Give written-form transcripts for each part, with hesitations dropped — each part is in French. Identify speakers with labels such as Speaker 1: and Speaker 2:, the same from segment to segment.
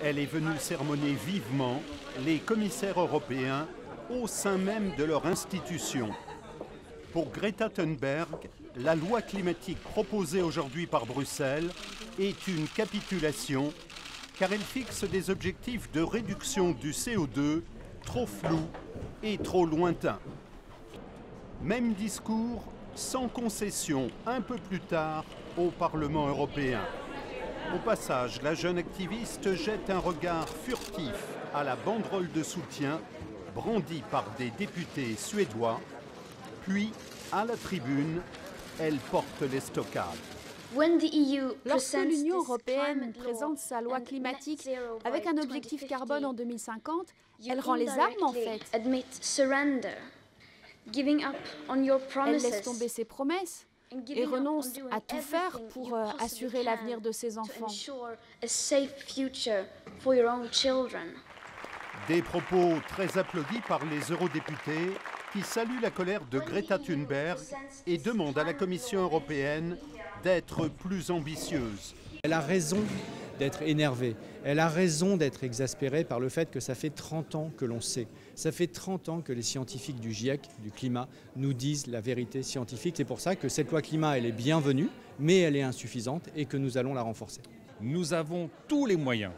Speaker 1: Elle est venue sermonner vivement les commissaires européens au sein même de leur institution. Pour Greta Thunberg, la loi climatique proposée aujourd'hui par Bruxelles est une capitulation car elle fixe des objectifs de réduction du CO2 trop flous et trop lointains. Même discours sans concession un peu plus tard au Parlement européen. Au passage, la jeune activiste jette un regard furtif à la banderole de soutien brandie par des députés suédois, puis à la tribune, elle porte l'estocade.
Speaker 2: Lorsque l'Union européenne présente sa loi climatique avec un objectif carbone en 2050, elle rend les armes en fait. Elle laisse tomber ses promesses et renonce à tout faire pour assurer l'avenir de ses enfants.
Speaker 1: Des propos très applaudis par les eurodéputés qui saluent la colère de Greta Thunberg et demandent à la Commission européenne d'être plus ambitieuse.
Speaker 3: Elle a raison d'être énervée, elle a raison d'être exaspérée par le fait que ça fait 30 ans que l'on sait. Ça fait 30 ans que les scientifiques du GIEC, du climat, nous disent la vérité scientifique. C'est pour ça que cette loi climat, elle est bienvenue, mais elle est insuffisante et que nous allons la renforcer.
Speaker 4: Nous avons tous les moyens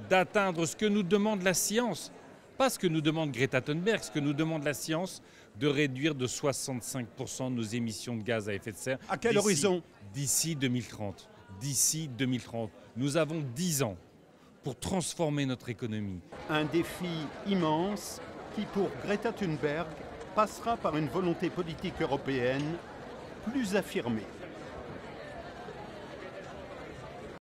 Speaker 4: d'atteindre ce que nous demande la science, pas ce que nous demande Greta Thunberg, ce que nous demande la science, de réduire de 65% nos émissions de gaz à effet de serre.
Speaker 1: À quel horizon ?
Speaker 4: D'ici 2030. D'ici 2030. Nous avons 10 ans pour transformer notre économie.
Speaker 1: Un défi immense qui, pour Greta Thunberg, passera par une volonté politique européenne plus affirmée.